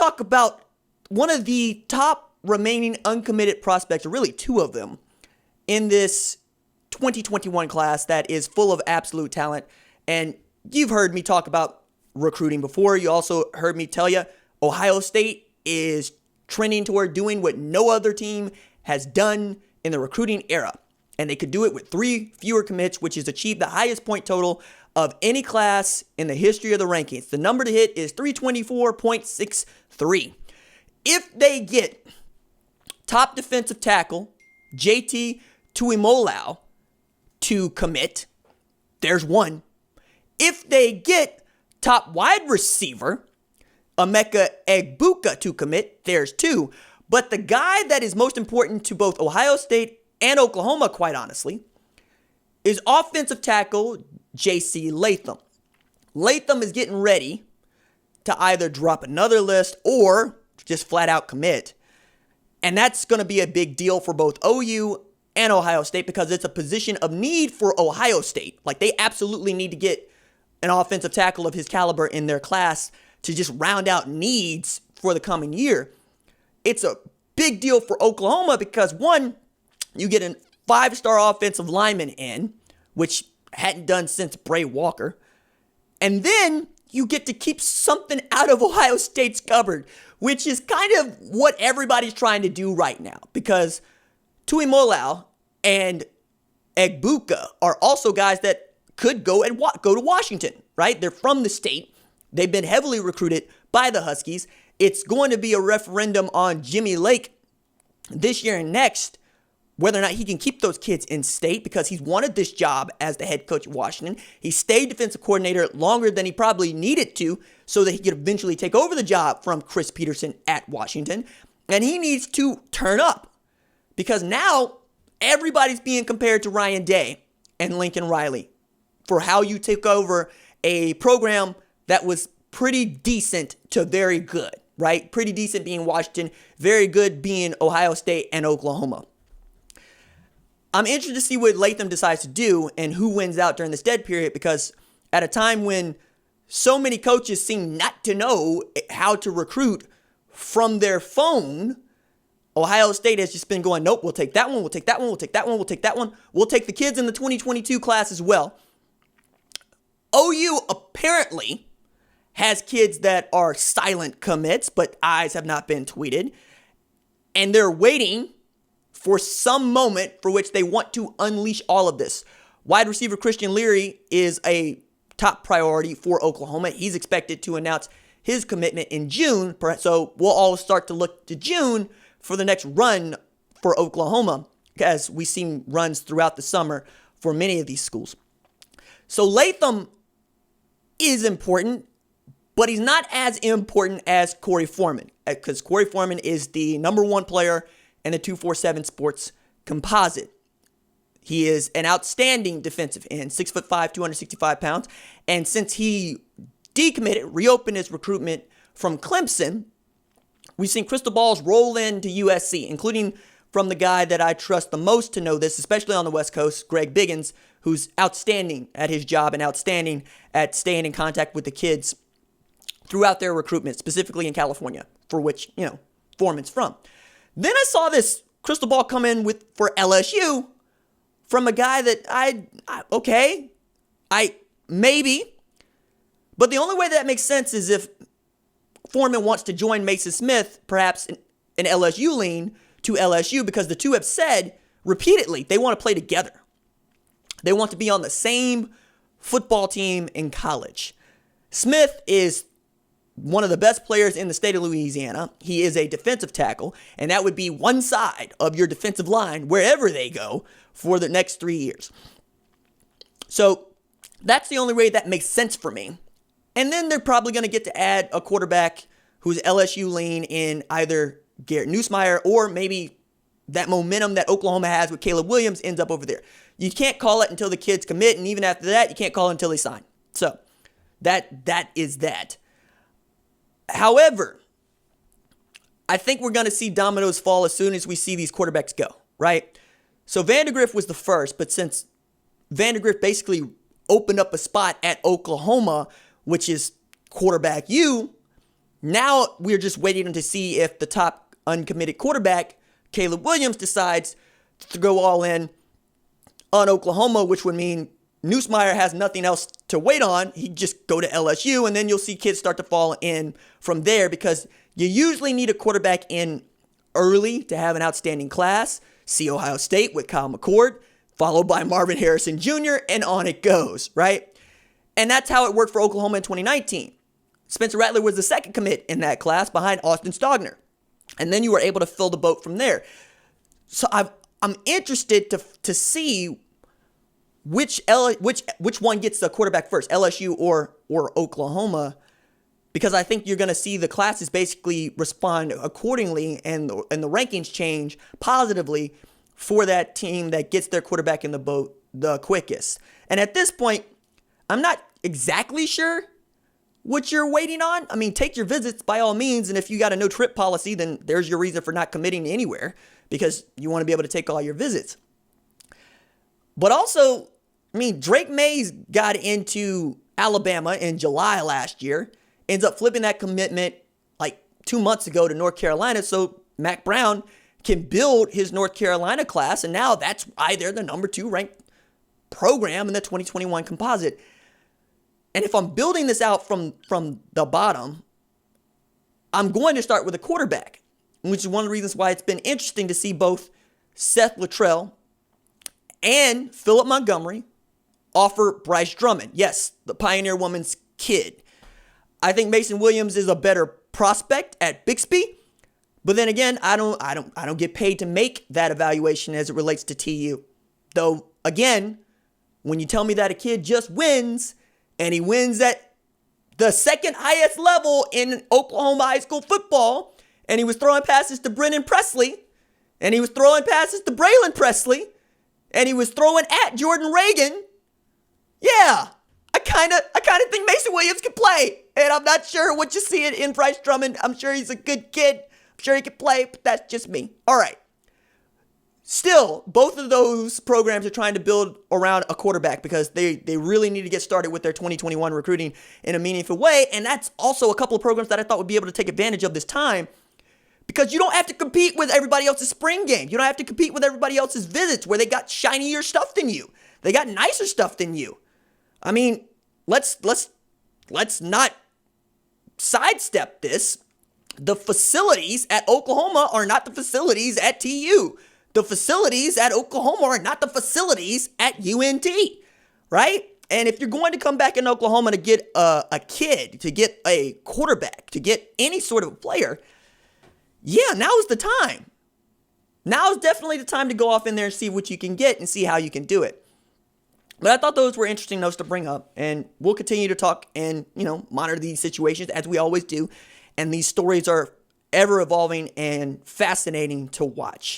talk about one of the top remaining uncommitted prospects, or really two of them, in this 2021 class that is full of absolute talent. And you've heard me talk about recruiting before. You also heard me tell you Ohio State is trending toward doing what no other team has done in the recruiting era. And they could do it with 3 fewer commits, which has achieved the highest point total of any class in the history of the rankings. The number to hit is 324.63. If they get top defensive tackle JT Tuimoloau to commit, there's 1. If they get top wide receiver Emeka Egbuka to commit, there's 2. But the guy that is most important to both Ohio State and Oklahoma, quite honestly, is offensive tackle J.C. Latham. Latham is getting ready to either drop another list or just flat out commit. And that's going to be a big deal for both OU and Ohio State because it's a position of need for Ohio State. Like, they absolutely need to get an offensive tackle of his caliber in their class to just round out needs for the coming year. It's a big deal for Oklahoma because, one, you get a 5-star offensive lineman in, which hadn't done since Bray Walker. And then you get to keep something out of Ohio State's cupboard, which is kind of what everybody's trying to do right now. Because Tuimoloau and Egbuka are also guys that could go to Washington, right? They're from the state. They've been heavily recruited by the Huskies. It's going to be a referendum on Jimmy Lake this year and next, whether or not he can keep those kids in state because he's wanted this job as the head coach of Washington. He stayed defensive coordinator longer than he probably needed to so that he could eventually take over the job from Chris Peterson at Washington. And he needs to turn up because now everybody's being compared to Ryan Day and Lincoln Riley for how you took over a program that was pretty decent to very good, right? Pretty decent being Washington, very good being Ohio State and Oklahoma. I'm interested to see what Latham decides to do and who wins out during this dead period because at a time when so many coaches seem not to know how to recruit from their phone, Ohio State has just been going, nope, we'll take that one, we'll take that one, we'll take that one, we'll take that one. We'll take the kids in the 2022 class as well. OU apparently has kids that are silent commits, but eyes have not been tweeted. And they're waiting for some moment for which they want to unleash all of this. Wide receiver Christian Leary is a top priority for Oklahoma. He's expected to announce his commitment in June. So we'll all start to look to June for the next run for Oklahoma, as we see runs throughout the summer for many of these schools. So Latham is important, but he's not as important as Corey Foreman, because Corey Foreman is the number 1 player in the 247 Sports composite. He is an outstanding defensive end, 6'5", 265 pounds. And since he decommitted, reopened his recruitment from Clemson, we've seen crystal balls roll into USC, including from the guy that I trust the most to know this, especially on the West Coast, Greg Biggins, who's outstanding at his job and outstanding at staying in contact with the kids throughout their recruitment, specifically in California, for which, Foreman's from. Then I saw this crystal ball come in for LSU from a guy that maybe. But the only way that makes sense is if Foreman wants to join Mason Smith, perhaps an LSU lean to LSU, because the two have said repeatedly they want to play together. They want to be on the same football team in college. Smith is one of the best players in the state of Louisiana. He is a defensive tackle, and that would be one side of your defensive line wherever they go for the next 3 years. So that's the only way that makes sense for me. And then they're probably going to get to add a quarterback who's LSU lean in either Garrett Nussmeier or maybe that momentum that Oklahoma has with Caleb Williams ends up over there. You can't call it until the kids commit, and even after that, you can't call it until they sign. So that is that. However, I think we're going to see dominoes fall as soon as we see these quarterbacks go, right? So Vandegrift was the first, but since Vandegrift basically opened up a spot at Oklahoma, which is quarterback U, Now we're just waiting to see if the top uncommitted quarterback, Caleb Williams, decides to go all in on Oklahoma, which would mean Nussmeier has nothing else to wait on. He'd just go to LSU, and then you'll see kids start to fall in from there, because you usually need a quarterback in early to have an outstanding class. See Ohio State with Kyle McCord, followed by Marvin Harrison Jr., and on it goes, right? And that's how it worked for Oklahoma in 2019. Spencer Rattler was the second commit in that class behind Austin Stogner. And then you were able to fill the boat from there. So I'm interested to see which one gets the quarterback first, LSU or Oklahoma, because I think you're going to see the classes basically respond accordingly, and the rankings change positively for that team that gets their quarterback in the boat the quickest. And at this point, I'm not exactly sure what you're waiting on. I mean, take your visits by all means, and if you got a no-trip policy, then there's your reason for not committing anywhere, because you want to be able to take all your visits. But also, I mean, Drake Mays got into Alabama in July last year, ends up flipping that commitment like 2 months ago to North Carolina, so Mac Brown can build his North Carolina class, and now that's why they're the number 2 ranked program in the 2021 composite. And if I'm building this out from the bottom, I'm going to start with a quarterback, which is one of the reasons why it's been interesting to see both Seth Luttrell and Philip Montgomery offer Bryce Drummond. Yes, the Pioneer Woman's kid. I think Mason Williams is a better prospect at Bixby, but then again, I don't get paid to make that evaluation as it relates to TU. Though again, when you tell me that a kid just wins, and he wins at the second highest level in Oklahoma high school football, and he was throwing passes to Brennan Presley, and he was throwing passes to Braylon Presley, and he was throwing at Jordan Reagan. Yeah, I kind of think Mason Williams can play, and I'm not sure what you see in Bryce Drummond. I'm sure he's a good kid. I'm sure he can play, but that's just me. All right. Still, both of those programs are trying to build around a quarterback, because they really need to get started with their 2021 recruiting in a meaningful way. And that's also a couple of programs that I thought would be able to take advantage of this time, because you don't have to compete with everybody else's spring game. You don't have to compete with everybody else's visits where they got shinier stuff than you. They got nicer stuff than you. I mean, let's not sidestep this. The facilities at Oklahoma are not the facilities at TU. The facilities at Oklahoma are not the facilities at UNT, right? And if you're going to come back in Oklahoma to get a kid, to get a quarterback, to get any sort of player, yeah, now is the time. Now is definitely the time to go off in there and see what you can get and see how you can do it. But I thought those were interesting notes to bring up, and we'll continue to talk and, monitor these situations as we always do. And these stories are ever evolving and fascinating to watch.